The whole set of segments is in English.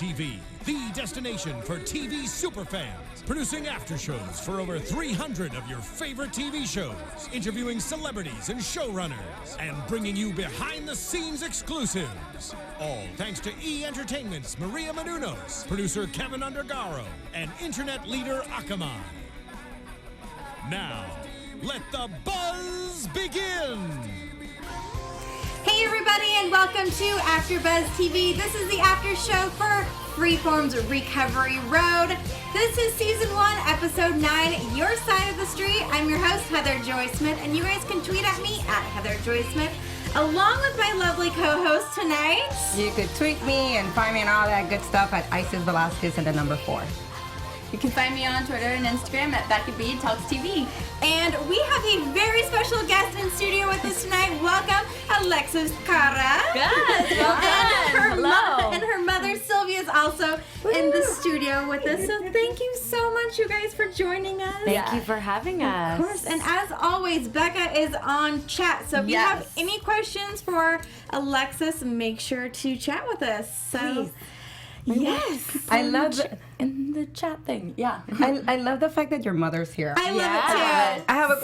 TV, the destination for TV superfans, producing aftershows for over 300 of your favorite TV shows, interviewing celebrities and showrunners, and bringing you behind-the-scenes exclusives. All thanks to E! Entertainment's Maria Menounos, producer Kevin Undergaro, and internet leader Akamai. Now, let the buzz begin! Hey everybody, and welcome to AfterBuzz TV. This is the after show for Freeform's Recovery Road. This is Season 1, Episode 9, Your Side of the Street. I'm your host, Heather Joy Smith, and you guys can tweet at me at Heather Joy Smith, along with my lovely co-host tonight. You could tweet me and find me and all that good stuff at Isis Velzquez and the number 4. You can find me on Twitter and Instagram at Becca B Talks TV. And we have a very special guest in studio with us tonight. Welcome, Alexis Carra. Good, hello. And her mother, Sylvia, is also in the studio with us. So thank you so much, you guys, for joining us. Thank you for having us. Of course. And as always, Becca is on chat. So if you have any questions for Alexis, make sure to chat with us. So, yes. I love in the chat thing. Yeah. I love the fact that your mother's here. I love it too. I have a,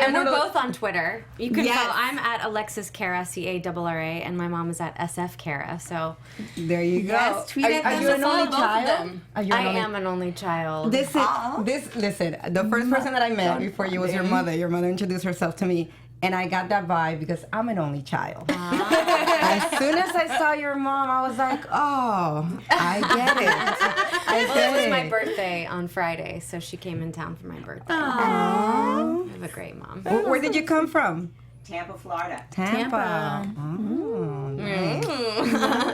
And we're both on Twitter. You can Yes. follow. I'm at Alexis Carra, Carra, and my mom is at SF Carra. So there you go. Yes, tweet at are them. you an Follow only both of child? them. Are you I an only- am an only child. Listen, the first person that I met before you was your mother. Your mother introduced herself to me. And I got that vibe because I'm an only child. As soon as I saw your mom, I was like, oh, I get it. It was my birthday on Friday, so she came in town for my birthday. Aww. I have a great mom. Where did you come from? Tampa, Florida. Tampa.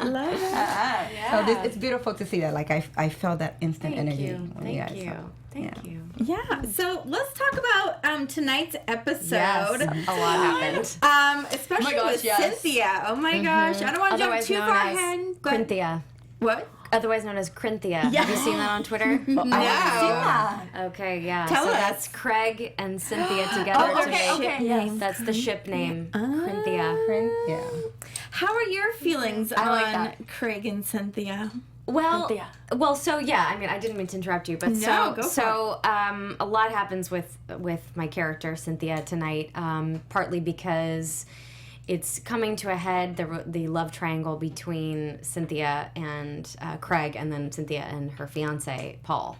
Love it. So it's beautiful to see that. Like I felt that instant Thank energy. you. when you guys Thank you. talked. Thank you. Yeah, so let's talk about tonight's episode. Yes, a lot happened. Especially gosh, with yes. Cynthia. Oh my gosh, I don't want to jump Otherwise too known far as ahead. But Crinthia. what? Otherwise known as Crinthia. Have you seen that on Twitter? Okay, yeah. Tell so us. that's Craig and Cynthia together to okay, make. okay. Yes. That's the ship name. Crinthia. Yeah. How are your feelings on like that. Craig and Cynthia? Well, Cynthia. so yeah. I mean, I didn't mean to interrupt you, but No, go for a lot happens with my character Cynthia tonight. Partly because it's coming to a head, the love triangle between Cynthia and Craig, and then Cynthia and her fiance Paul.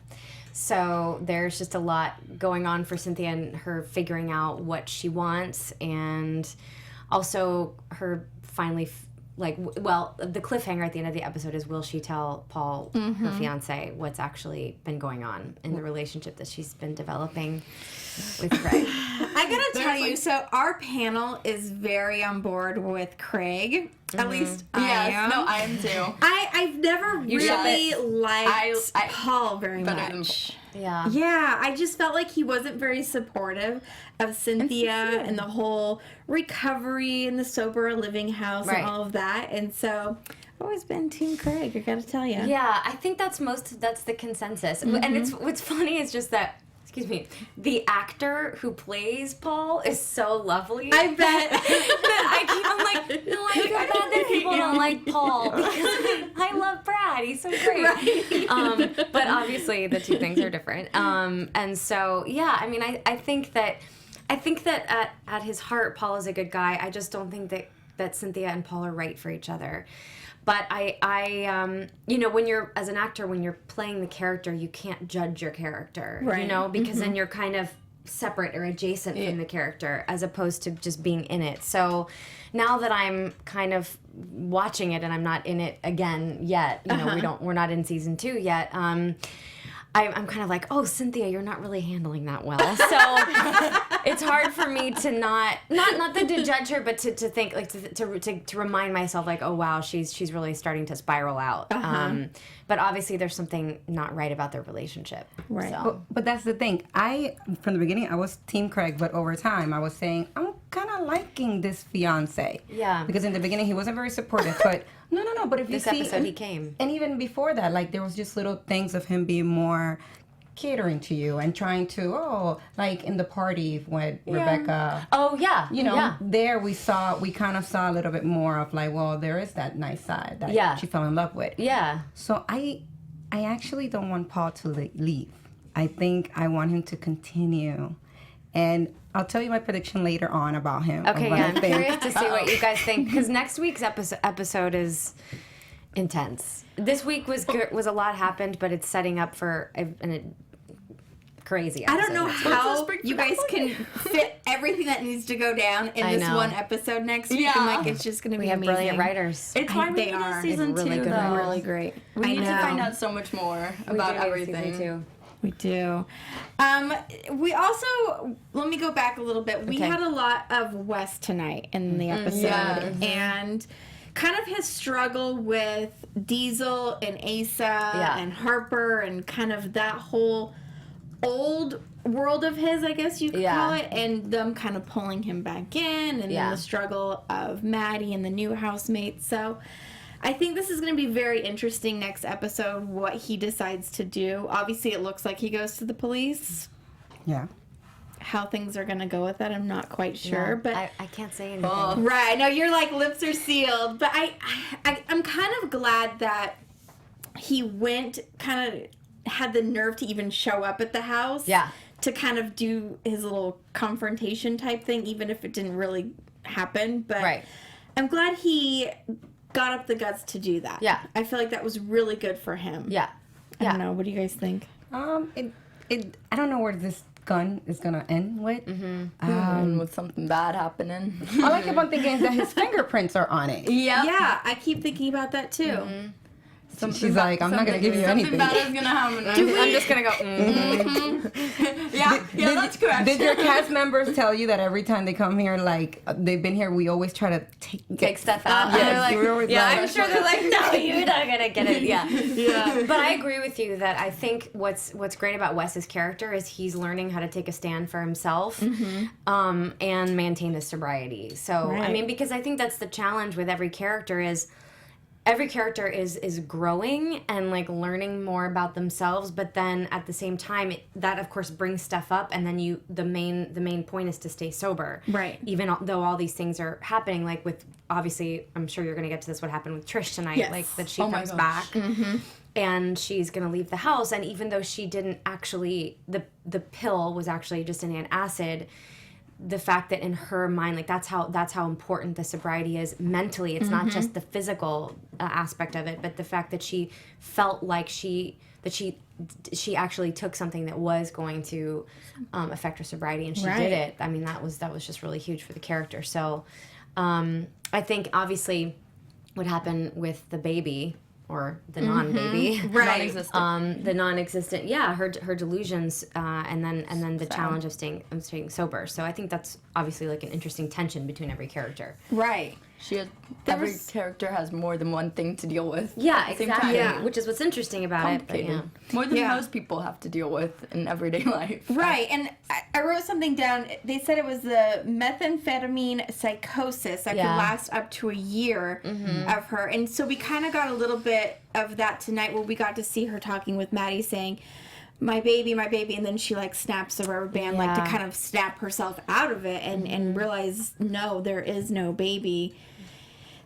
So there's just a lot going on for Cynthia and her figuring out what she wants, and also her finally. The cliffhanger at the end of the episode is, will she tell Paul, her fiance, what's actually been going on in the relationship that she's been developing with Craig? I gotta tell you, so our panel is very on board with Craig. At least I am. No, I am too. I've never really liked I- Paul very better than much. Yeah. Yeah, I just felt like he wasn't very supportive of Cynthia and the whole recovery and the sober living house Right. and all of that. And so I've always been Team Craig, I gotta tell you. Yeah, I think that's the consensus. And it's what's funny is just that, excuse me, the actor who plays Paul is so lovely. I bet. I'm like, no, I feel bad that people don't like Paul because I love Brad. He's so great. Right. But obviously the two things are different. And so, yeah, I mean, I think that at his heart, Paul is a good guy. I just don't think that Cynthia and Paul are right for each other. But I when you're, as an actor, when you're playing the character, you can't judge your character, Right. Because then you're kind of separate or adjacent from the character as opposed to just being in it. So now that I'm kind of watching it and I'm not in it again yet, we're not in season 2 yet. I'm kind of like, oh, Cynthia, you're not really handling that well. So it's hard for me to not to judge her, but to think, like, to remind myself, like, oh, wow, she's really starting to spiral out. But obviously there's something not right about their relationship. Right. So. But that's the thing. From the beginning, I was Team Craig, but over time, I was saying, I'm kind of liking this fiance. Yeah. Because in the beginning, he wasn't very supportive. But no. But if This you see, episode he came. and even before that, like there was just little things of him being more catering to you and trying to, like in the party with Rebecca. Oh, yeah. You know, yeah. there we kind of saw a little bit more of like, well, there is that nice side that she fell in love with. Yeah. So I actually don't want Paul to leave. I think I want him to continue. And I'll tell you my prediction later on about him. Okay, yeah, I'm curious to see what you guys think, because next week's episode is intense. This week was a lot happened, but it's setting up for a crazy episode. I don't know how you guys can fit everything that needs to go down in this one episode next week. I'm like, it's just going to be amazing. We have brilliant writers. It's why we need a season 2, really good though. writers. Really great. We need to find out so much more about everything. Too. We do. We also, let me go back a little bit. We had a lot of Wes tonight in the episode. And kind of his struggle with Diesel and Asa and Harper and kind of that whole old world of his, I guess you could call it, and them kind of pulling him back in, and then the struggle of Maddie and the new housemates. So I think this is going to be very interesting next episode, what he decides to do. Obviously, it looks like he goes to the police. Yeah. How things are going to go with that, I'm not quite sure. But I can't say anything. Right. No, you're like, lips are sealed. But I'm kind of glad that he went, kind of had the nerve to even show up at the house. Yeah. To kind of do his little confrontation type thing, even if it didn't really happen. But I'm glad he got up the guts to do that. Yeah. I feel like that was really good for him. Yeah. I don't know. What do you guys think? I don't know where this gun is gonna end with. With something bad happening. All I keep on thinking is that his fingerprints are on it. Yeah, I keep thinking about that too. She's like, I'm not gonna give you anything. Something bad is gonna happen. I'm just gonna go. That's correct. Did your cast members tell you that every time they come here, like they've been here, we always try to Take stuff out. Yes, And we're always like, I'm sure they're like, no, you're not gonna get it. Yeah. But I agree with you that I think what's great about Wes's character is he's learning how to take a stand for himself, and maintain his sobriety. So I mean, because I think that's the challenge with every character is growing and like learning more about themselves, but then at the same time that of course brings stuff up, and then the main point is to stay sober, right? Even though all these things are happening, like with, obviously I'm sure you're gonna get to this, what happened with Trish tonight, like that she comes back and she's gonna leave the house, and even though she didn't actually, the pill was actually just an antacid, the fact that in her mind, like that's how important the sobriety is mentally. It's not just the physical aspect of it, but the fact that she felt like she actually took something that was going to affect her sobriety, and she did it. I mean, that was just really huge for the character. So I think obviously what happened with the baby, or the non-baby, Non-existent. the non-existent, her delusions, and then the challenge of staying sober. So I think that's obviously like an interesting tension between every character. Right. Every character has more than one thing to deal with. Yeah, at the same exactly. time. Which is what's interesting about it. But, More than most people have to deal with in everyday life. Right, and I wrote something down. They said it was the methamphetamine psychosis that could last up to a year of her. And so we kind of got a little bit of that tonight, where we got to see her talking with Maddie saying, my baby, and then she like snaps the rubber band like to kind of snap herself out of it and realize, no, there is no baby.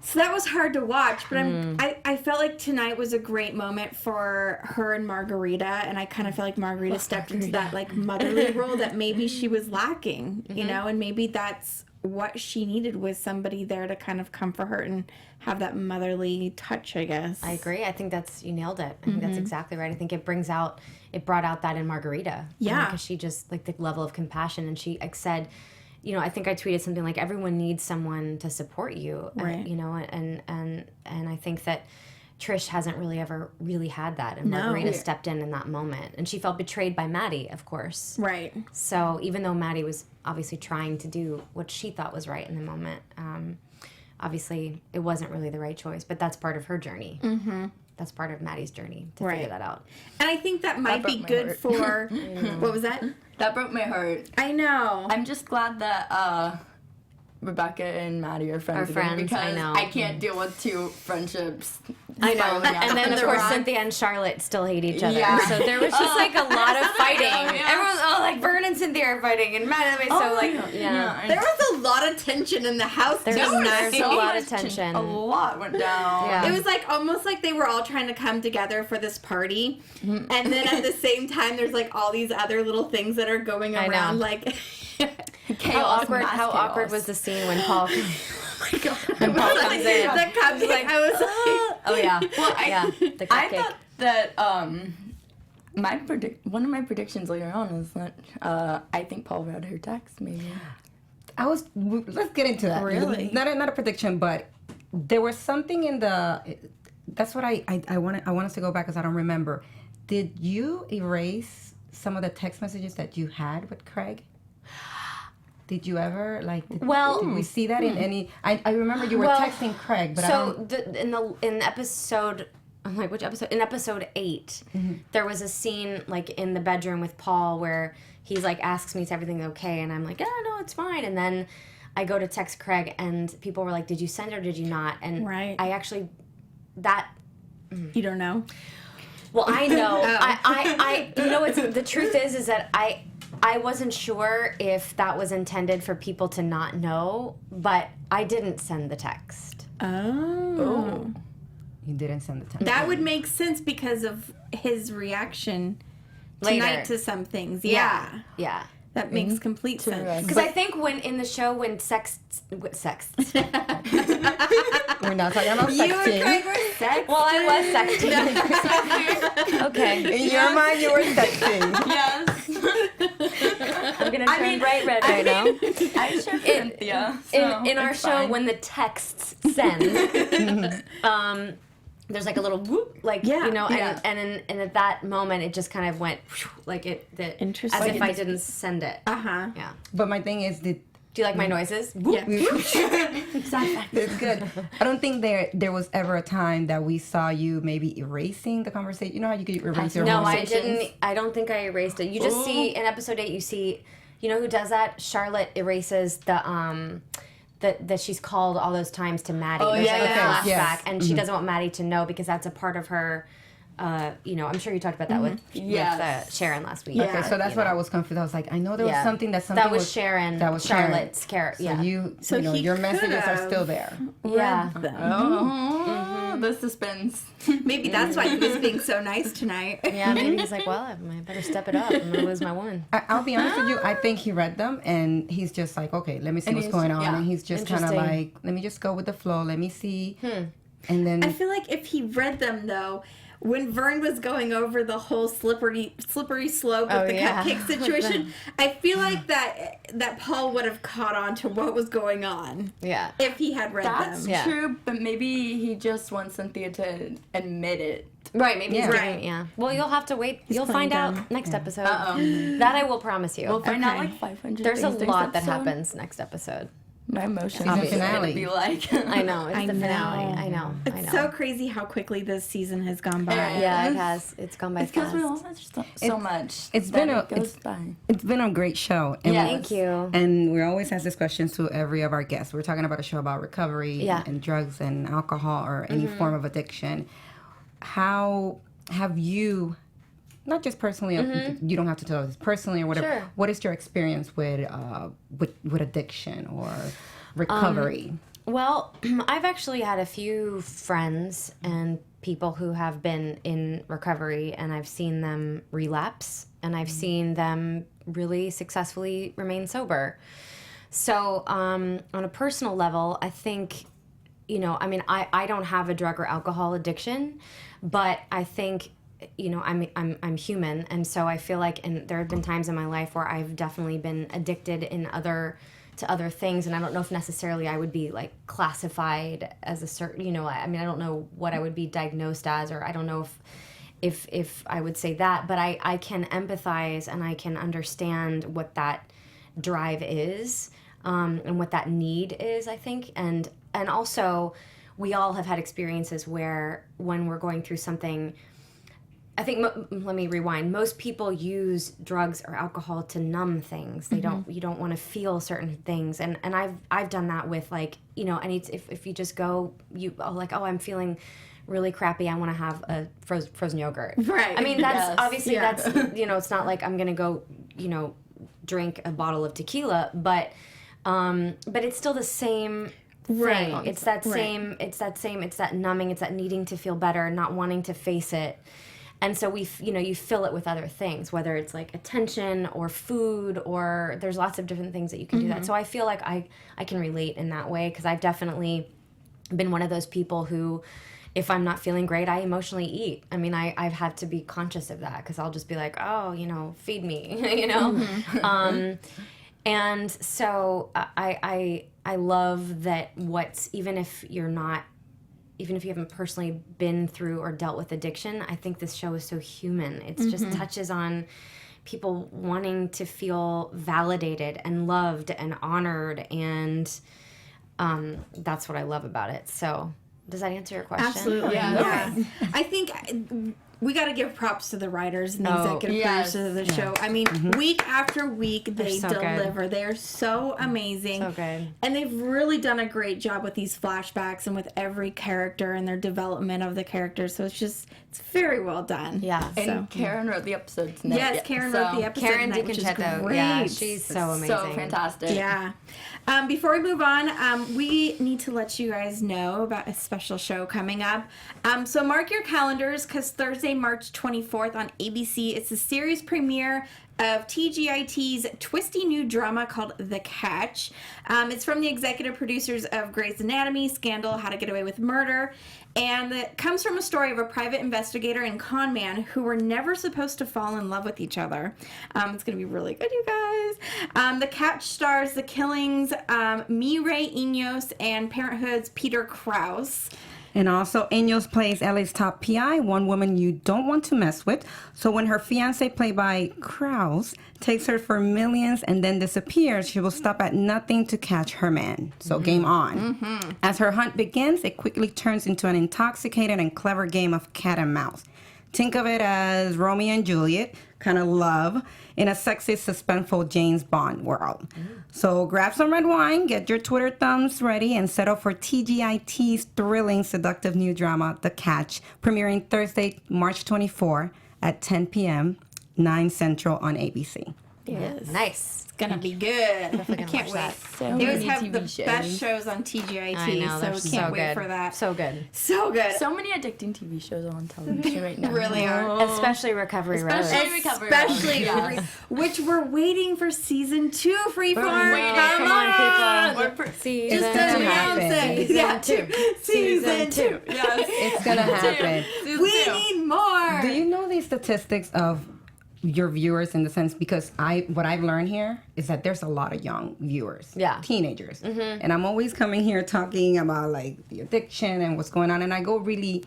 So that was hard to watch, but I felt like tonight was a great moment for her and Margarita, and I kind of felt like Margarita stepped into that like motherly role that maybe she was lacking, you know, and maybe that's what she needed, was somebody there to kind of comfort her and have that motherly touch, I guess. I agree. I think you nailed it. I think that's exactly right. I think it brought out that in Margarita. Yeah. Because she just, like, the level of compassion, and she said, you know, I think I tweeted something like, everyone needs someone to support you, right? You know, and I think that Trish hasn't ever really had that, and Margarita stepped in that moment, and she felt betrayed by Maddie, of course. Right. So even though Maddie was obviously trying to do what she thought was right in the moment, obviously it wasn't really the right choice, but that's part of her journey. That's part of Maddie's journey to figure that out. And I think that might be good for... What was that? That broke my heart. I know. I'm just glad that Rebecca and Maddie are friends. Are friends, again because I know. I can't deal with two friendships. I know. spiraling out. And then, of course, Cynthia and Charlotte still hate each other. Yeah. So there was just like a lot of fighting. Everyone's, like, Vern and Cynthia are fighting. And Matt, There was a lot of tension in the house There's a lot of tension. A lot went down. Yeah. It was like almost like they were all trying to come together for this party, and then at the same time, there's like all these other little things that are going around. Like, Chaos, how awkward was the scene when Paul? oh my god! When Paul comes in. The cupcake. I was like, Oh yeah. Well, the I cupcake. thought that one of my predictions later on is that I think Paul read her text. Maybe. Let's get into that. Really? Not a prediction, but there was something in the. That's what I want us to go back because I don't remember. Did you erase some of the text messages that you had with Craig? Did you ever did we see that in any? I remember you were texting Craig, but in episode. I'm like, which episode? In episode 8, there was a scene like in the bedroom with Paul where he's like asks me is everything okay, and I'm like, no, it's fine. And then I go to text Craig, and people were like, did you send or did you not? And Right. I actually you don't know. Well, I know. I it's the truth is that I wasn't sure if that was intended for people to not know, but I didn't send the text. Oh. you didn't send the text. That would make sense because of his reaction Later. tonight to some things. Yeah. Yeah. That makes complete sense. Because I think when in the show when sex We're not talking about You and sexting. Craig were sex. well I was sexting. Okay. In your mind, you were sexting. Yes. I'm gonna turn bright red right now. I should Cynthia. In our show when the texts send, there's like a little whoop, like and at that moment it just kind of went like Interesting. as if I didn't send it. Uh-huh. Yeah. But my thing is, Do you like my noises? Yeah. it's good. I don't think there was ever a time that we saw you maybe erasing the conversation. You know how you could erase your No, own I didn't. I don't think I erased it. You just see in episode 8. You see, you know who does that? Charlotte erases the that she's called all those times to Maddie. Oh, There's like a yeah. flashback, Yes. and she doesn't want Maddie to know because that's a part of her. I'm sure you talked about that with Sharon last week. Okay, so that's what I was confused. I was like, I know there was something that was Sharon. That was Charlotte's character. So Yeah. your messages are still there. Yeah. The suspense. Maybe that's why he was being so nice tonight. Yeah. Maybe he's like, well, I better step it up. I'm gonna lose my one. I'll be honest with you. I think he read them and he's just like, okay, let me see what's going on. And he's just kind of like, let me just go with the flow. Let me see. And then I feel like if he read them though, when Vern was going over the whole slippery slope with the cupcake situation, I feel like that Paul would have caught on to what was going on. Yeah. If he had read That's them. true, but maybe he just wants Cynthia to admit it. Right, maybe he's Right. giving, Well, you'll have to wait. You'll playing find out dumb. next episode. That I will promise you. We'll find out Okay. like 500 There's a things lot next that episode. happens next episode. My emotions Season are finale. gonna be like. I know. It's the finale. know. I know. It's so crazy how quickly this season has gone by. Yeah, it has. It's gone by It's because fast. we all watch so much. it's that been it goes by. it's been a great show. And Yeah. Thank you. And we always ask this question to every of our guests. We're talking about a show about recovery Yeah. and drugs and alcohol or any form of addiction. How have you, not just personally, you don't have to tell us personally or whatever. Sure. What is your experience with addiction or recovery? Well, I've actually had a few friends and people who have been in recovery, and I've seen them relapse, and I've seen them really successfully remain sober. So on a personal level, I think, I don't have a drug or alcohol addiction, but I think, I'm human, and so I feel like, and there have been times in my life where I've definitely been addicted to other things, and I don't know if necessarily I would be like classified as a certain, I don't know what I would be diagnosed as, or I don't know if I would say that, but I can empathize and I can understand what that drive is, and what that need is, I think, and also we all have had experiences where when we're going through something, I think let me rewind. Most people use drugs or alcohol to numb things. They you don't want to feel certain things, and I've done that with like, you know, if you just go I'm feeling really crappy, I want to have a frozen yogurt. Right. I mean, that's obviously that's, you know, it's not like I'm gonna go, you know, drink a bottle of tequila, but it's still the same thing. Right. It's that same. It's that numbing. It's that needing to feel better, not wanting to face it. And so you fill it with other things, whether it's like attention or food, or there's lots of different things that you can do that. So I feel like I can relate in that way, because I've definitely been one of those people who, if I'm not feeling great, I emotionally eat. I mean, I've had to be conscious of that, because I'll just be like, oh, you know, feed me, you know? And so I love that even if you haven't personally been through or dealt with addiction, I think this show is so human. It just touches on people wanting to feel validated and loved and honored, and that's what I love about it. So does that answer your question? Absolutely. Yeah. I think we got to give props to the writers and the executive producers of the show. I mean, week after week, they so deliver. good. They are so amazing. So good. And they've really done a great job with these flashbacks and with every character and their development of the characters. So it's very well done. Yeah. And Karen wrote the episodes tonight. Yes, Karen wrote the episode Karen tonight, which is DiConcetto, great. yeah, she's so amazing. So fantastic. Yeah. Before we move on, we need to let you guys know about a special show coming up. So mark your calendars, because Thursday, March 24th on ABC, it's the series premiere of TGIT's twisty new drama called The Catch. It's from the executive producers of Grey's Anatomy, Scandal, How to Get Away with Murder, and it comes from a story of a private investigator and con man who were never supposed to fall in love with each other. It's going to be really good, you guys. The Catch stars The Killings, Mireille Enos, and Parenthood's Peter Krause. And also, Enos plays LA's top PI, one woman you don't want to mess with. So when her fiance, played by Krause, takes her for millions and then disappears, she will stop at nothing to catch her man. So game on. As her hunt begins, it quickly turns into an intoxicated and clever game of cat and mouse. Think of it as Romeo and Juliet, kind of love, in a sexy, suspenseful James Bond world. So grab some red wine, get your Twitter thumbs ready, and settle for TGIT's thrilling, seductive new drama, The Catch, premiering Thursday, March 24 at 10 p.m., 9 Central on ABC. Yes. Nice. It's going to be good. I can't wait. that. So They always many have TV the shows. best shows on TGIT, I know, they're so we can't so wait good. for that. So good. So good. So many addicting TV shows on television right now. Really are. Especially Recovery Road. Especially, which we're waiting for season 2, Freeform. Come on, people. Just announce it. Yeah, Season 2. Yes. It's going to happen. We need more. Do you know the statistics of your viewers, in the sense, because what I've learned here is that there's a lot of young viewers, teenagers, and I'm always coming here talking about like the addiction and what's going on, and I go really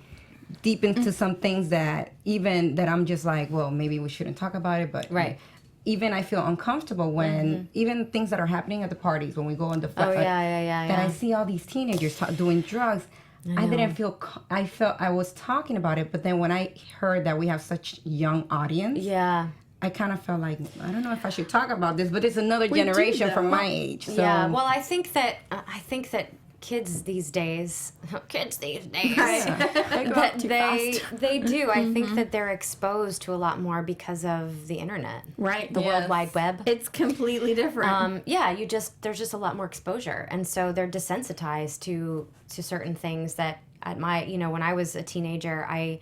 deep into some things that I'm just like, well, maybe we shouldn't talk about it, but even I feel uncomfortable when even things that are happening at the parties when we go on the that I see all these teenagers doing drugs. I didn't feel, I felt I was talking about it, but then when I heard that we have such young audience, I kind of felt like, I don't know if I should talk about this, but it's another generation from my age. So. Yeah, well, I think that kids these days, that they do. I think that they're exposed to a lot more because of the internet, right? The World Wide Web. It's completely different. There's just a lot more exposure, and so they're desensitized to certain things that at my, when I was a teenager, I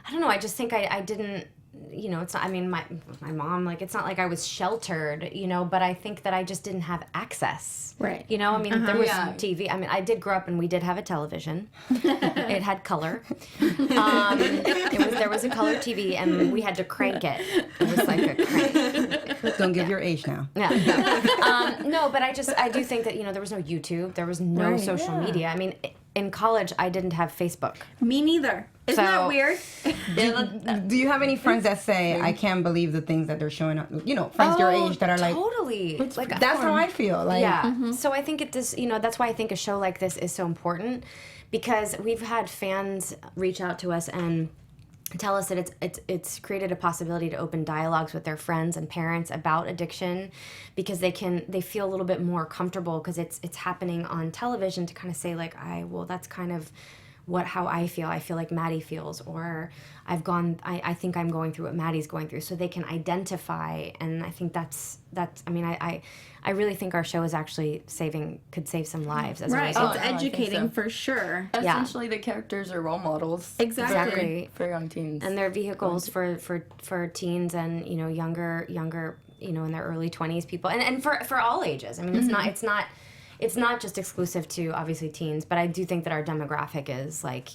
don't know. I just think I didn't. It's not, I mean, my mom, like, it's not like I was sheltered, but I think that I just didn't have access. Right. I mean, there was TV. I mean, I did grow up and we did have a television. It had color. There was a color TV and we had to crank it. It was like a crank. Don't give your age now. Yeah. No, but I do think that, there was no YouTube. There was no social media. I mean, in college, I didn't have Facebook. Me neither. Isn't that weird? Do you have any friends that say, I can't believe the things that they're showing up? Friends your age that are like... Totally. That's how I feel. Like, yeah. So I think that's why I think a show like this is so important, because we've had fans reach out to us and tell us that it's created a possibility to open dialogues with their friends and parents about addiction, because they feel a little bit more comfortable because it's happening on television, to kind of say like, that's kind of how I feel. I feel like Maddie feels, or I think I'm going through what Maddie's going through, so they can identify. And I think that's I mean, I really think our show is actually could save some lives as a result. It's educating for sure. Essentially, the characters are role models. Exactly. For young teens. And they're vehicles for teens and, younger, in their early 20s people, and for all ages. I mean, it's not just exclusive to obviously teens, but I do think that our demographic is like,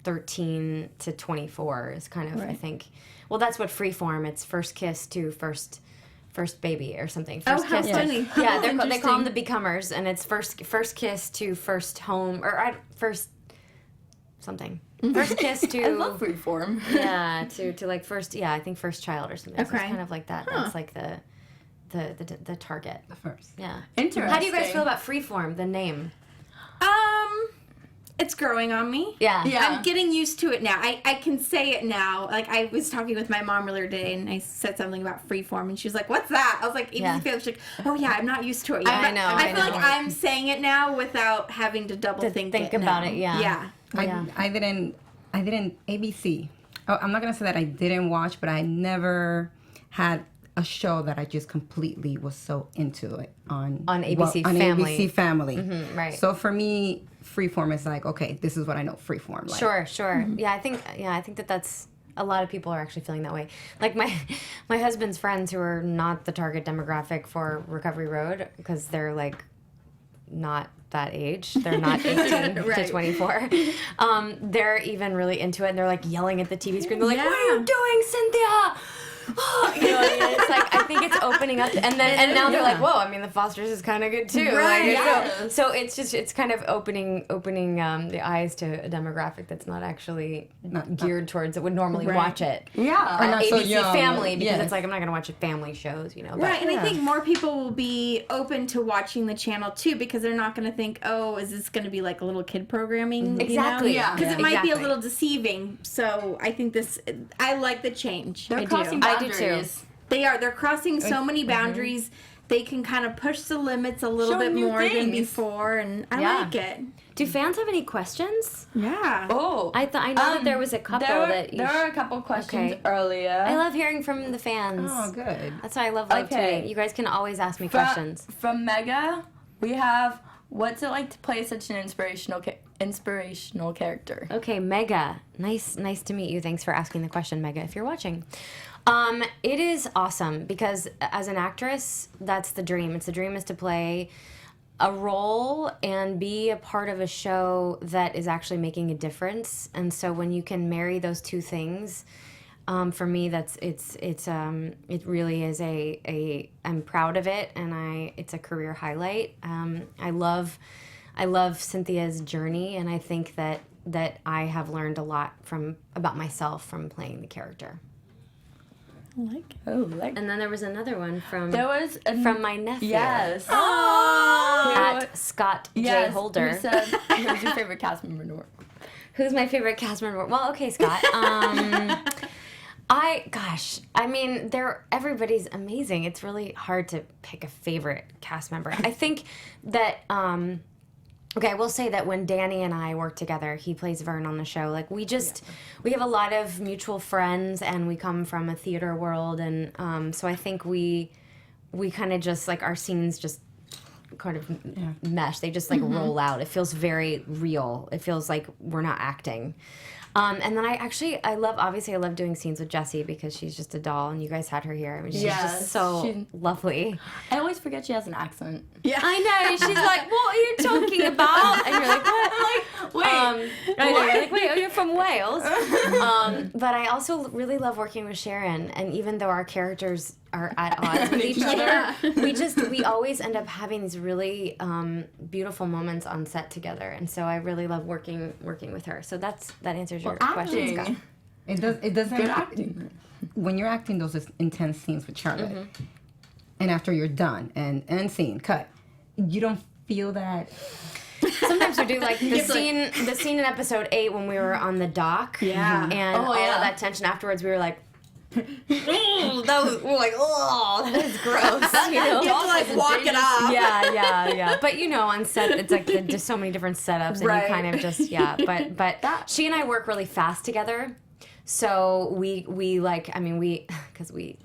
13 to 24 is kind of, I think, well, that's what Freeform, it's first kiss to first baby or something. First kiss funny. Yeah, they call them the Becomers, and it's first kiss to first home, or first something. First kiss to... I love Freeform. Yeah, to like first, I think first child or something. Okay. So it's kind of like that. Huh. That's like the target. The first. Yeah. Interesting. How do you guys feel about Freeform, the name? It's growing on me. Yeah. I'm getting used to it now. I can say it now. Like, I was talking with my mom earlier today, and I said something about Freeform, and she was like, "What's that?" I was like, "ABC Family." She's like, "Oh yeah, I'm not used to it yet." I know. I feel like I'm saying it now without having to double think about it. Yeah. Yeah. I didn't ABC. Oh, I'm not gonna say that I didn't watch, but I never had a show that I just completely was so into it on ABC on Family. ABC Family. Mm-hmm, right. So for me, Freeform is like, okay, this is what I know Freeform. Like. Sure. Mm-hmm. Yeah, I think that's a lot of people are actually feeling that way. Like my husband's friends who are not the target demographic for Recovery Road, because they're like not that age. They're not 18 to 24. They're even really into it, and they're like yelling at the TV screen. They're like, "What are you doing, Cynthia?" It's like, I think it's opening up, and now they're like, whoa, I mean, the Fosters is kind of good too, right? Like, so it's kind of opening the eyes to a demographic that's not actually geared towards it would normally watch it, Or or not ABC so young. Family, because Yes. it's like, I'm not gonna watch family shows, but, Right, and I think more people will be open to watching the channel too, because they're not going to think, "Oh, is this going to be like a little kid programming?" Exactly. Yeah, because it might be a Exactly. little deceiving. So I think I like the change. They're I crossing do. boundaries. I do too. They're crossing so many boundaries. They can kind of push the limits a little bit new more than things. before, and I like it. Do fans have any questions? Yeah. Oh. I know that there was a couple that there were a couple questions Okay. earlier. I love hearing from the fans. Oh, good. That's why I love live Okay. tweeting. You guys can always ask me questions. From Mega, we have, what's it like to play such an inspirational character? Okay, Mega. Nice to meet you. Thanks for asking the question, Mega, if you're watching. It is awesome, because as an actress, that's the dream. The dream is to play a role and be a part of a show that is actually making a difference. And so when you can marry those two things, for me, it really is I'm proud of it, and it's a career highlight. I love Cynthia's journey, and I think that I have learned a lot about myself from playing the character. And then there was another one from my nephew. Yes. At Scott J. Holder. Who said, who's your favorite cast member? Who's my favorite cast member? Well, okay, Scott. Everybody's amazing. It's really hard to pick a favorite cast member. I think that, I will say that when Danny and I work together, he plays Vern on the show. Like, we have a lot of mutual friends, and we come from a theater world, and so I think we kind of just, like, our scenes just kind of mesh. They just, like, roll out. It feels very real. It feels like we're not acting. And then I love doing scenes with Jessie, because she's just a doll, and you guys had her here. I mean, she's just so lovely. I always forget she has an accent. Yeah. I know. She's like, "What are you talking about?" And you're like, "What?" I'm like, Wait. I know, you're like, "Wait, you're from Wales." But I also really love working with Sharon, and even though our characters are at odds with each other, we always end up having these really beautiful moments on set together, and so I really love working with her. So that answers your question, Scott. It doesn't. Good acting. When you're acting those intense scenes with Charlotte, and after you're done and end scene cut, you don't feel that sometimes we do like the scene in episode 8 when we were on the dock. Yeah. And all of that tension afterwards, we were like, we're like, oh, that is gross. You know? You have to like walk it off. Yeah. But on set, it's like just so many different setups, and you kind of just But she and I work really fast together. So we because we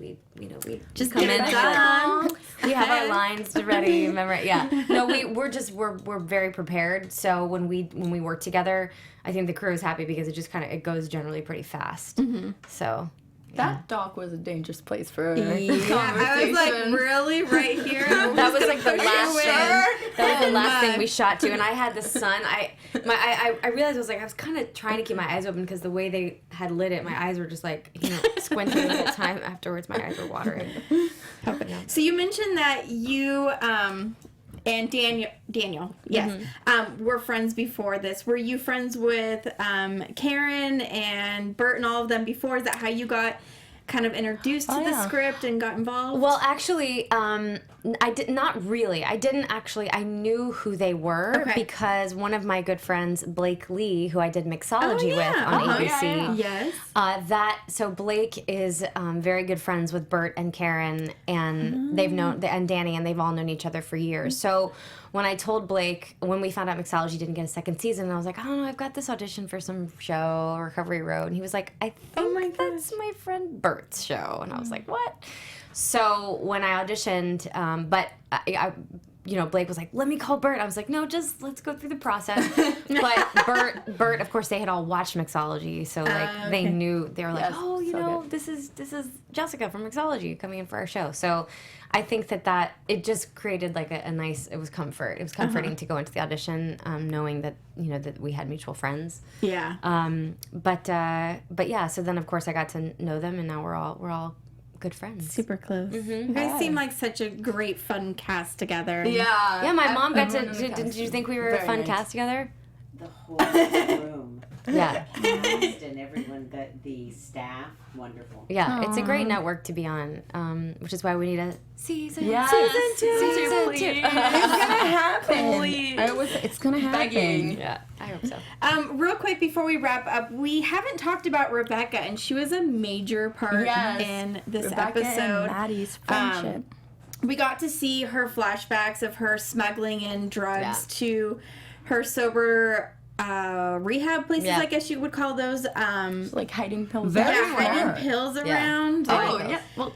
Just come get in it done. we have our lines ready. Remember? Yeah. No, we're very prepared. So when we work together, I think the crew is happy because it goes generally pretty fast. Mm-hmm. So. That dock was a dangerous place for a Yeah, I was like, really, right here? That was like the last thing. That was the last thing we shot to, and I had the sun. I realized I was kind of trying to keep my eyes open because the way they had lit it, my eyes were just like squinting the whole time. Afterwards, my eyes were watering. So you mentioned that you and Daniel, yes, were friends before this. Were you friends with Karen and Bert and all of them before? Is that how you got kind of introduced to the script and got involved? Well, actually, I did not really. I didn't actually. I knew who they were because one of my good friends, Blake Lee, who I did mixology with on ABC. Yes. So Blake is very good friends with Bert and Karen, and they've known and Danny, and they've all known each other for years. So when I told Blake, when we found out mixology didn't get a second season, I was like, I don't know, I've got this audition for some show, Recovery Road, and he was like, I think that's my friend Bert's show, and I was like, what? So when I auditioned, but I Blake was like, let me call Bert. I was like, no, just let's go through the process. But Bert, of course, they had all watched mixology, so like they knew. They were like, this is Jessica from mixology coming in for our show. So I think that it just created like a nice. It was comfort. It was comforting to go into the audition, knowing that that we had mutual friends. Yeah. But yeah. So then, of course, I got to know them, and now we're all good friends. Super close. You guys seem like such a great, fun cast together. Yeah. Yeah, my mom got to. Did you think we were a fun cast together? The whole room. Yeah. Cast and everyone, the staff, wonderful. Yeah, it's a great network to be on, which is why we need a season. Yes. Season two. It's gonna happen. Please. It's gonna happen. Begging. Yeah, I hope so. Real quick before we wrap up, we haven't talked about Rebecca, and she was a major part in this Rebecca episode. And Maddie's friendship. We got to see her flashbacks of her smuggling in drugs to her sober rehab places, I guess you would call those. Like hiding pills. Hiding pills around. Oh, yeah. Well,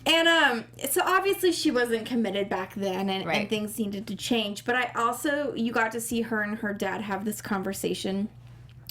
and so obviously she wasn't committed back then, and things needed to change. But I also, you got to see her and her dad have this conversation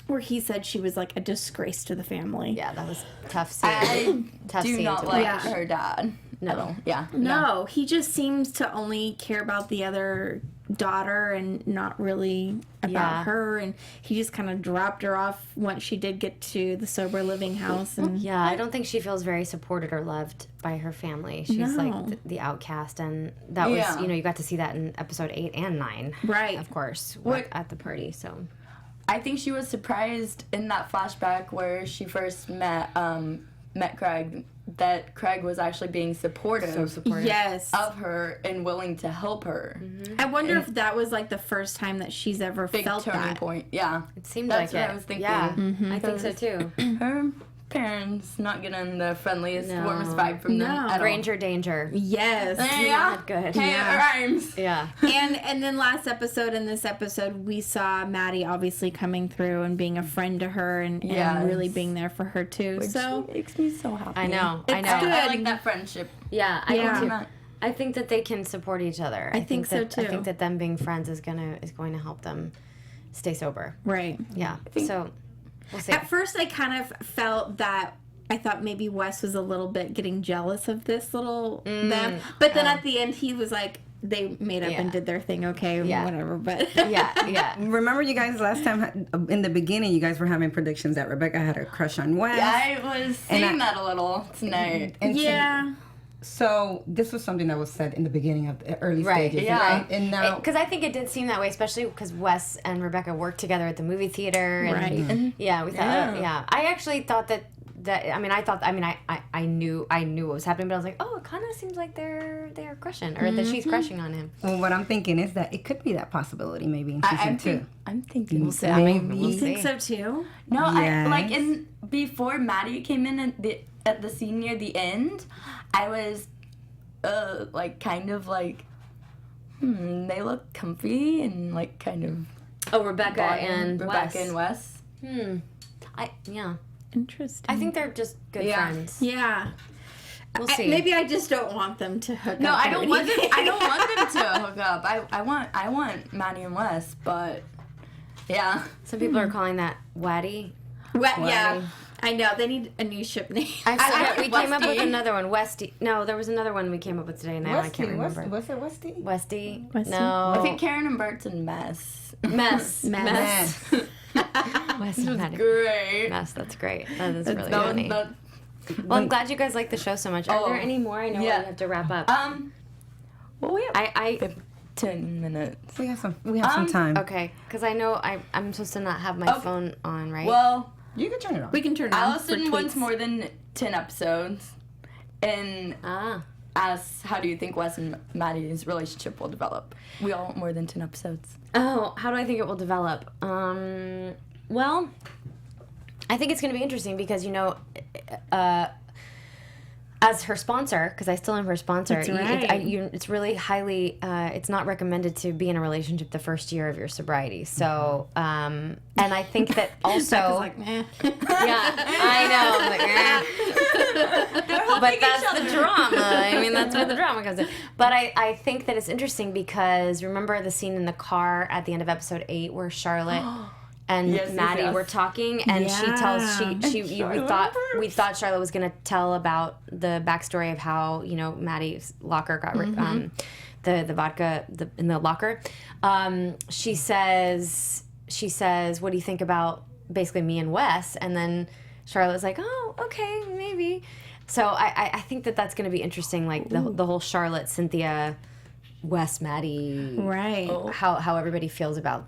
where he said she was like a disgrace to the family. Yeah, that was tough scene. I tough do scene not to like watch. her dad. No. Yeah. No, he just seems to only care about the other daughter and not really about her, and he just kind of dropped her off once she did get to the sober living house. And Yeah, I don't think she feels very supported or loved by her family. She's like the outcast, and that was, you got to see that in episode 8 and 9. Right. Of course, at the party, so. I think she was surprised in that flashback where she first met Craig, that Craig was actually being supportive, yes, of her and willing to help her. Mm-hmm. I wonder if that was like the first time that she's ever felt turning that. point. Yeah, it seemed that's like what it. I was thinking. Yeah, I think so too. Her parents not getting the friendliest, warmest vibe from them at Ranger danger. Yes. Yeah. Good. Hey, it rhymes. Yeah. And then last episode, in this episode, we saw Maddie obviously coming through and being a friend to her and really being there for her too. Which so makes me so happy. I know. I like that friendship. Yeah, Yeah. I think that they can support each other. I think so, too. I think that them being friends is going to help them stay sober. Right. Yeah. So we'll see. At first, I kind of felt that I thought maybe Wes was a little bit getting jealous of this little them, but then at the end he was like, they made up and did their thing, whatever. But yeah. Remember, you guys, last time in the beginning, you guys were having predictions that Rebecca had a crush on Wes. I was seeing that a little tonight. And so this was something that was said in the beginning of the early stages. Yeah. Right? And now, because I think it did seem that way, especially because Wes and Rebecca worked together at the movie theater. And right. Yeah, we thought. I actually thought that I knew what was happening, but I was like, oh, it kind of seems like they're crushing, or that she's crushing on him. Well, what I'm thinking is that it could be that possibility maybe in season 2. I'm thinking. We'll see. I mean, we'll You think see. so too? No, Yes. I like before Maddie came in at the scene near the end, I was like kind of like, they look comfy and like kind of. Oh, Rebecca and Wes. Interesting. I think they're just good friends. Yeah. We'll see. Maybe I just don't want them to hook No, up. I don't want them. I don't want them to hook up. I want Maddie and Wes, but yeah. Some people are calling that Waddy. Yeah. I know. They need a new ship name. I forget. We came up with Westy. another one. Westy. No, there was another one we came up with today. Now I can't remember. Was it Westy? Westy? Westy? No. I think Karen and Bert's in Mess. Mess. Mess. Wes and Maddie. Great. Mess. That's great. That is really That- funny. that- Well, I'm glad you guys like the show so much. Are Oh. there any more? I know we Yeah. have to wrap up. well, we have I 10 minutes. We have some time. okay, because I know I'm supposed to not have my Okay. phone on, right? Well, You can turn it on. We can turn it on. Allison for wants tweets. more than 10 episodes. And asks, how do you think Wes and Maddie's relationship will develop? We all want more than 10 episodes. Oh, how do I think it will develop? Well, I think it's going to be interesting because, as her sponsor, because I still am her sponsor, That's right. it's really highly, it's not recommended to be in a relationship the first year of your sobriety. So, and I think that also, Becca's like, meh. yeah, I know. I'm like, but that's the drama. I mean, that's where the drama comes in. But I think that it's interesting because remember the scene in the car at the end of episode 8 where Charlotte and Yes, Maddie yes. were talking, and she tells we thought Charlotte was gonna tell about the backstory of how Maddie's locker got the vodka in the locker. She says, what do you think about basically me and Wes? And then Charlotte was like, oh, okay, maybe. So I think that's going to be interesting, like the whole Charlotte, Cynthia, Wes, Maddie, Right. how everybody feels about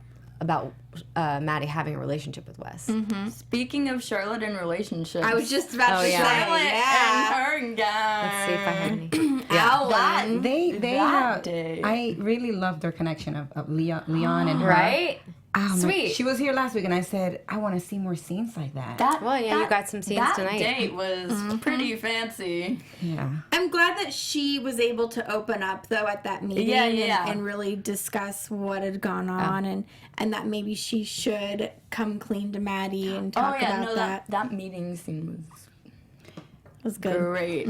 Maddie having a relationship with Wes. Speaking of Charlotte and relationships. I was just about to yeah. say, Charlotte yeah. and her guy. Let's see if I have any. That, They that have. day. I really love their connection of Leon and her. Right? Oh, my- Sweet. She was here last week, and I said I want to see more scenes like that. Well, yeah, you got some scenes that tonight. date was pretty fancy. Yeah. I'm glad that she was able to open up though at that meeting and really discuss what had gone on and that maybe she should come clean to Maddie and talk about that meeting scene was good. great.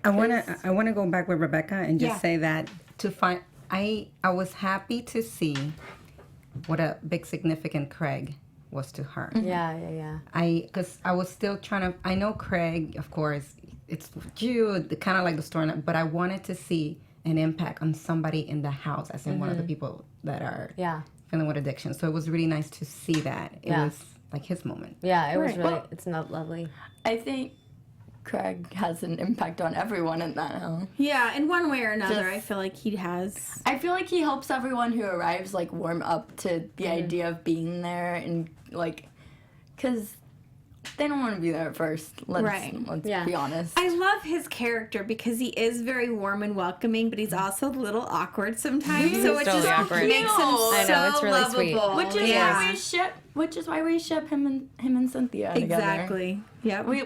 I wanna go back with Rebecca and just Yeah. say that I was happy to see what a big significant Craig was to her. Yeah. Because I was still trying to. I know Craig, of course, it's Jude, kind of like the story, but I wanted to see an impact on somebody in the house, as in one of the people that are feeling with addiction. So it was really nice to see that. It was like his moment. Yeah, it was Right. really, Well, it's not lovely. I think Craig has an impact on everyone in that house. Yeah, in one way or another, Just- I feel like he has. I feel like he helps everyone who arrives like warm up to the idea of being there and like, cause they don't want to be there at first. Let's be honest. I love his character because he is very warm and welcoming, but he's also a little awkward sometimes. So it totally just awkward. makes him so I know, it's really sweet. lovable. Which is why we ship him and Cynthia together. Exactly. Yep. We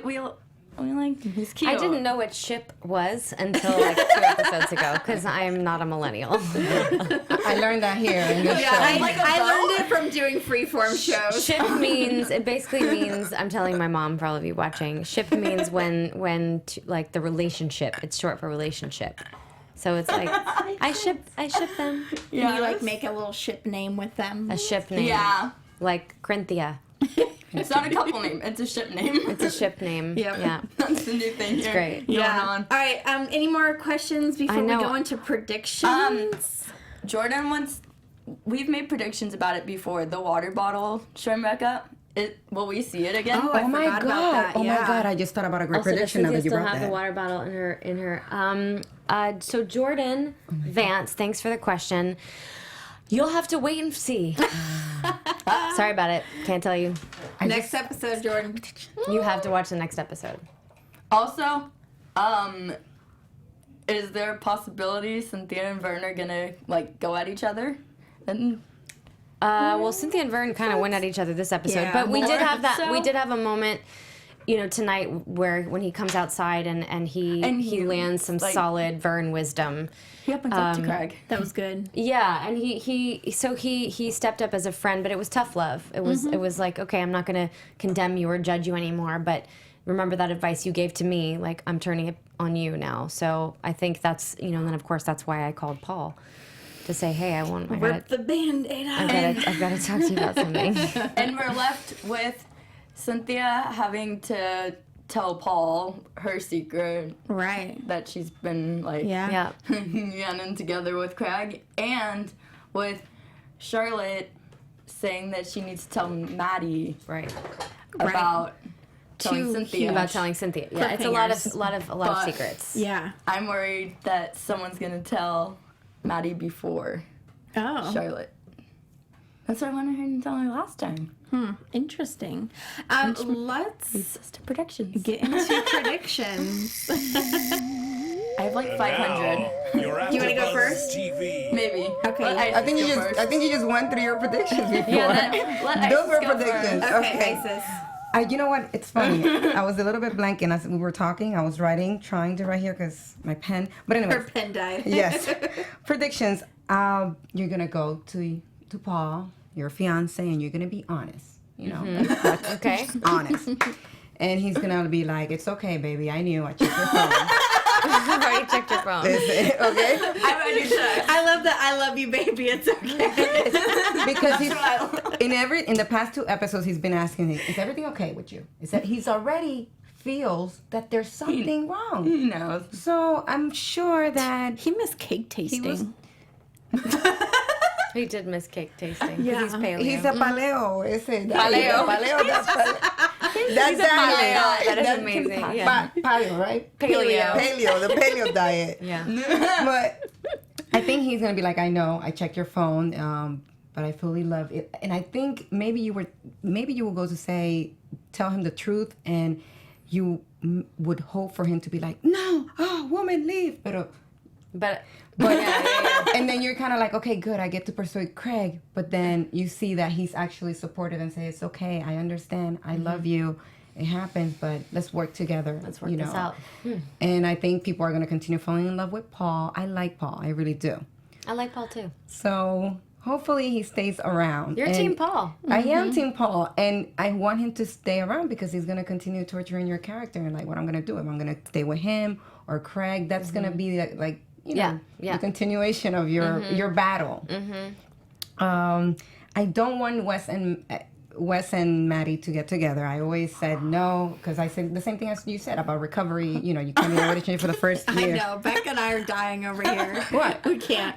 like him. He's cute. I didn't know what ship was until like 2 episodes ago because I am not a millennial. I learned that here in this show. I learned it from doing freeform shows. Ship it basically means, I'm telling my mom for all of you watching, ship means when like the relationship, it's short for relationship. So it's like, I ship them. Yeah. You like make a little ship name with them. A ship name. Yeah. Like Corinthia. It's not a couple name. It's a ship name. It's a ship name. Yep. Yeah. That's the new thing. It's great. Going on. All right. Any more questions before we know. go into predictions? Jordan wants. We've made predictions about it before. The water bottle, Becca. Will we see it again? I forgot about that. Oh yeah. my god! I just thought about a great Also, does prediction now Cynthia that you still brought have that. the water bottle in her. So Jordan Vance, thanks for the question. You'll have to wait and see. Sorry about it. Can't tell you. Next episode, Jordan. You have to watch the next episode. Also, is there a possibility Cynthia and Vern are gonna like go at each other? And Well, Cynthia and Vern kind of went at each other this episode, Yeah. but we did have that. So- We did have a moment, tonight where when he comes outside and he lands some like- solid Vern wisdom. he opens up to Craig. That was good. Yeah, and he stepped up as a friend, but it was tough love. It was like, okay, I'm not gonna condemn you or judge you anymore, but remember that advice you gave to me. Like, I'm turning it on you now. So I think that's and then of course that's why I called Paul to say, hey, Rip the Band-Aid out. I've got to talk to you about something. And we're left with Cynthia having to tell Paul her secret Right. that she's been like Yeah. Yeah. yanning together with Craig, and with Charlotte saying that she needs to tell Maddie Right. about telling Two Cynthia. About telling Cynthia. Yeah, it's a lot Cliffhangers. of But- secrets. Yeah. I'm worried that someone's gonna tell Maddie before Oh. Charlotte. That's what I wanted her to tell her last time. Interesting. Let's Sister predictions. get into predictions. I have like 500, Your You wanna go AfterBuzz first? TV. maybe. Okay. Let I think Isis go first. you just went through your predictions before. Let Those Isis were go predictions. first. Okay, Isis. You know what? It's funny. I was a little bit blank, and as we were talking, I was trying to write here because my pen. But anyway, Her pen died. yes. Predictions. You're gonna go to Paul, your fiance, and you're gonna be honest. That's Okay. honest. And he's gonna be like, "It's okay, baby. I knew. I checked your phone." I've already checked your phone. Okay. I already checked. I love that. I love you, baby. It's okay. Because in the past 2 episodes, he's been asking, "Is everything okay with you?" Is that he's already feels that there's something wrong. He knows. So I'm sure that He missed cake tasting. He did miss cake tasting. Yeah. He's paleo. he's a paleo. Ese Paleo. That's paleo. That is amazing. Yeah. Paleo, right? Paleo. Paleo, the paleo diet. Yeah. But I think he's gonna be like, I know, I checked your phone, but I fully love it. And I think maybe you will go to say, tell him the truth, and you would hope for him to be like, no, woman, leave. But And then you're kind of like, okay, good, I get to persuade Craig. But then you see that he's actually supportive and say, it's okay, I understand, I love you, it happens, but let's work together. Let's work this out. And I think people are going to continue falling in love with Paul. I like Paul, I really do. I like Paul too. So hopefully he stays around. You're And Team Paul. I am Team Paul, and I want him to stay around because he's going to continue torturing your character. And like, what I'm going to do, if I'm going to stay with him or Craig, that's going to be like the continuation of your battle. I don't want Wes and Maddie to get together. I always said no, because I said the same thing as you said about recovery. You can't be in a relationship for the first year. I know. Becca and I are dying over here. What? We can't.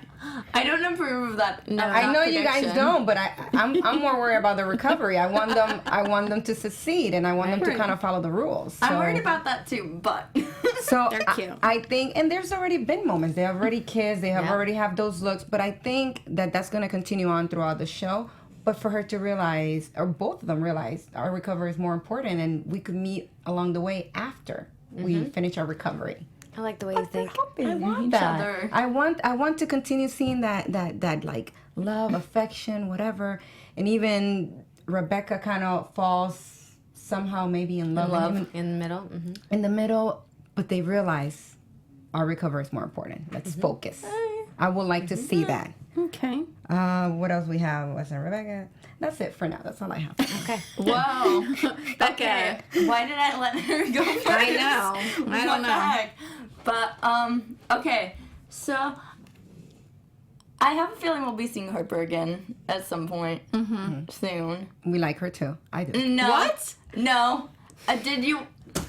I don't approve of that. No, I know you guys don't, but I'm more worried about the recovery. I want them to succeed, and I want them to kind of follow the rules. I'm So- worried about that too, but So They're cute. I think, and there's already been moments. They have already kissed. They have already have those looks. But I think that's going to continue on throughout the show. But for her to realize, or both of them realize, our recovery is more important, and we could meet along the way after we finish our recovery. I like the way you think. I want each that. other. I want to continue seeing that like love, affection, whatever. And even Rebecca kind of falls somehow maybe in love. with him In the middle. Mm-hmm. in the middle, but they realize our recovery is more important. Let's focus. I would like to see that. Okay. What else we have? Wes and Rebecca. That's it for now. That's all I have. Okay. whoa. Becca. Okay. Why did I let her go first? I know. I don't What the know. heck? But okay. So I have a feeling we'll be seeing Harper again at some point soon. We like her too. I do. No. What? No. Did you?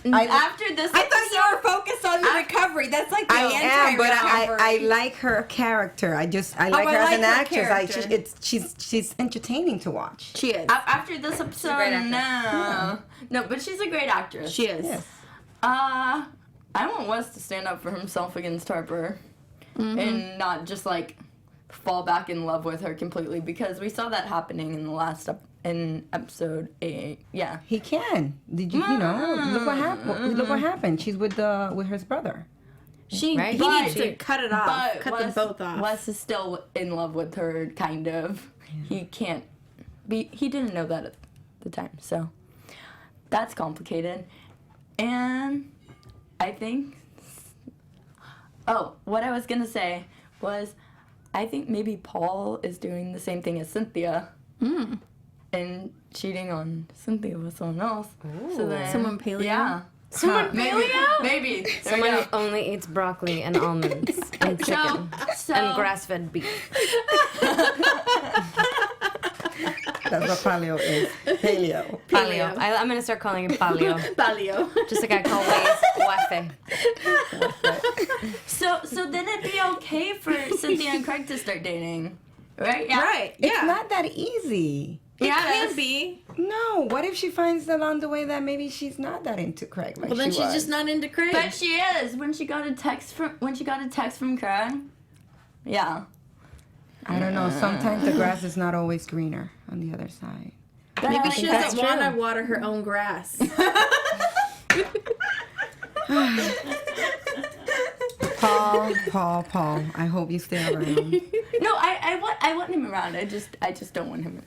I- after this, I thought you were focused on the recovery. That's like the I am, but anti-recovery. I like her character. I like I her as like an her actress. character. She's entertaining to watch. She is. after this episode, great actress. no, but she's a great actress. She is. Yes. I want Wes to stand up for himself against Harper, and not just like fall back in love with her completely, because we saw that happening in the last in episode 8. Yeah. He can. Did you? You know, look what happened. Look what happened. She's with his brother. He Right. needs to cut it off. But Cut them both off. Wes is still in love with her, kind of. He can't be. He didn't know that at the time, so that's complicated. And I think. Oh, what I was gonna say was, I think maybe Paul is doing the same thing as Cynthia. And cheating on Cynthia with someone else. So then, Someone paleo? Yeah. Someone paleo? Maybe. There Someone you who go. only eats broccoli and almonds and chicken and grass-fed beef. That's what paleo is. Paleo. Paleo. I'm gonna start calling it paleo. Paleo. Just like I call Waze wafe. So then it'd be okay for Cynthia and Craig to start dating, right? Yeah. Right. It's Yeah. not that easy. It Yeah, can that's- be. No. What if she finds along the way that maybe she's not that into Craig? Like Well, then she she's was? just not into Craig. But she is when she got a text from Craig. Yeah. I don't know. Sometimes the grass is not always greener on the other side. Maybe she doesn't want to true. water her own grass. Paul. I hope you stay around. No, I want him around. I just don't want him.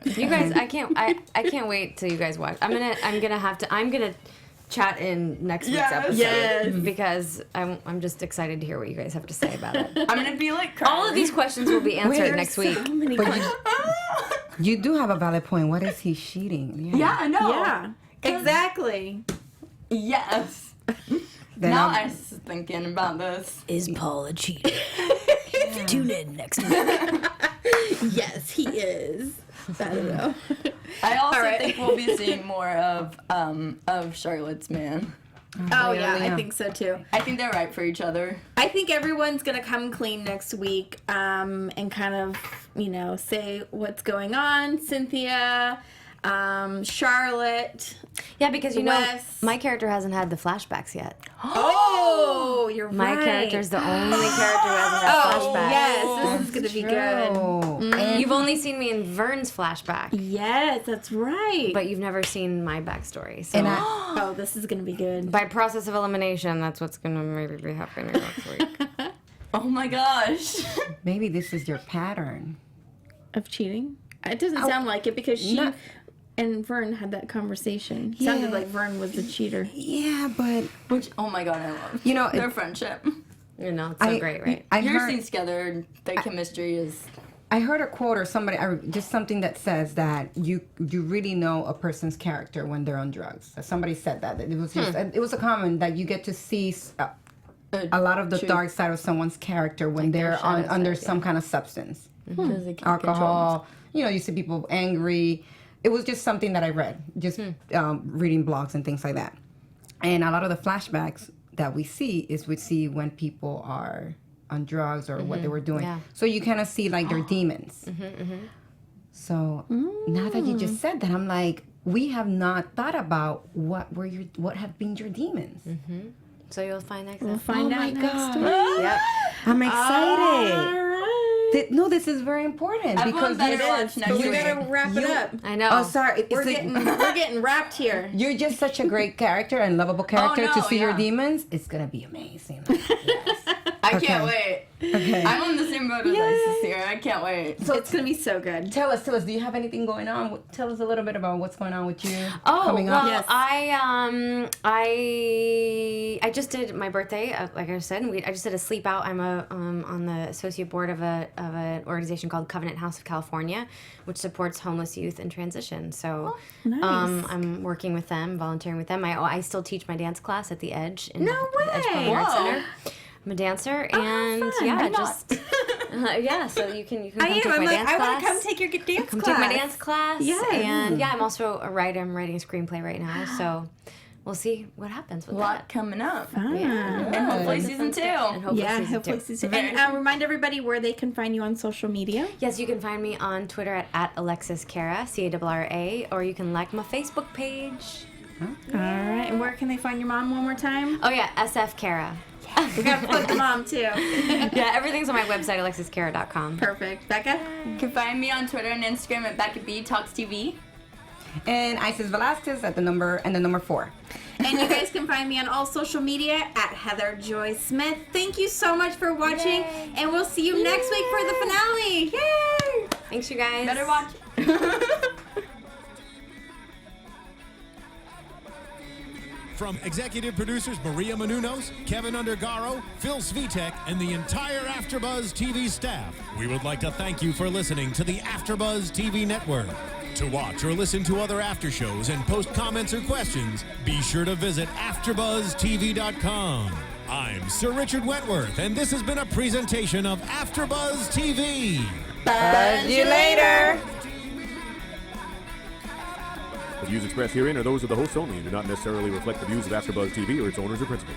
You guys, I can't wait till you guys watch. I'm gonna chat in next week's episode. Yes. Because I'm just excited to hear what you guys have to say about it. I'm gonna be like Craig. All of these questions will be answered next week. So many But questions. you do have a valid point. What is he cheating? Yeah, I know. Yeah. Exactly. Yes. Then Now I'll- I'm thinking about this. Is Paul a cheater? Tune in next week. Yes, he is. I don't know. I also All right. think we'll be seeing more of Charlotte's man. Oh, yeah, yeah. I think so too. I think they're right for each other. I think everyone's gonna come clean next week, and kind of, say what's going on. Cynthia, Charlotte. Yeah, because Wes. my character hasn't had the flashbacks yet. Oh, you're My right. character's the only character who hasn't had Oh, flashbacks. yes, this is gonna be good. Oh, and You've only seen me in Vern's flashback, Yes, that's right. but you've never seen my backstory. So and I, Oh, this is gonna be good. by process of elimination, that's what's gonna maybe be happening next week. Oh my gosh. maybe this is your pattern. Of cheating? It doesn't sound like it because she Not- and Vern had that conversation. Yeah. Sounded like Vern was the cheater. Yeah, but Which, oh my god, I love. You know, their friendship. You know, it's so great, right? I Your heard, scenes together, their chemistry is. I heard a quote or somebody, just something that says that you really know a person's character when they're on drugs. Somebody said that. It was just, it was a comment that you get to see a lot of the dark side of someone's character when they're under some kind of substance. Because they can't Alcohol, you see people angry. It was just something that I read, just reading blogs and things like that. And a lot of the flashbacks that we see when people are on drugs or what they were doing. Yeah. So you kind of see like their demons. So now that you just said that, I'm like, we have not thought about what have been your demons. So you'll find next We'll episode. find out next week. Yep. I'm excited. All right. No, this is very important Everyone because better watch next But we week. gotta wrap it up. I know. Oh, sorry. We're getting wrapped here. You're just such a great character and lovable character no, to see your yeah. demons. It's gonna be amazing. Yes. I Okay. can't wait. Okay. I'm on the same boat as Isis here. I can't wait. So It's gonna be so good. tell us. Do you have anything going on? Tell us a little bit about what's going on with you. Oh, coming well, up. Yes. I just did my birthday, like I said, and I just did a sleep out. I'm on the associate board of an organization called Covenant House of California, which supports homeless youth in transition. So nice. I'm working with them, volunteering with them. I still teach my dance class at the Edge in No the Edge way! Performing Arts Whoa. Center. I'm a dancer, and fun. yeah, I'm not. just yeah. So you can come I take am. my I'm like, dance I class. want to come take your dance Come class. take my dance class. Yes. And yeah, I'm also a writer. I'm writing a screenplay right now. So we'll see what happens with A lot that. coming up. Ah. Yeah. And hopefully season And 2. hopefully Yeah, season hopefully 2. season. And remind everybody where they can find you on social media. Yes, you can find me on Twitter at Alexis Carra, Carra, or you can like my Facebook page. All right. And where can they find your mom one more time? Oh yeah, SF Carra. We gotta plug the mom too. Yeah, everything's on my website, alexiscarra.com. Perfect. Becca? You can find me on Twitter and Instagram at Becca B Talks TV. And Isis Velzquez at the number 4. And you guys can find me on all social media at Heather Joy Smith. Thank you so much for watching, and we'll see you next week for the finale. Yay! Thanks, you guys. Better watch. From executive producers Maria Menounos, Kevin Undergaro, Phil Svitek, and the entire AfterBuzz TV staff, we would like to thank you for listening to the AfterBuzz TV network. To watch or listen to other after shows and post comments or questions, be sure to visit AfterBuzzTV.com. I'm Sir Richard Wentworth, and this has been a presentation of AfterBuzz TV. Buzz you later. The views expressed herein are those of the hosts only and do not necessarily reflect the views of AfterBuzz TV or its owners or principals.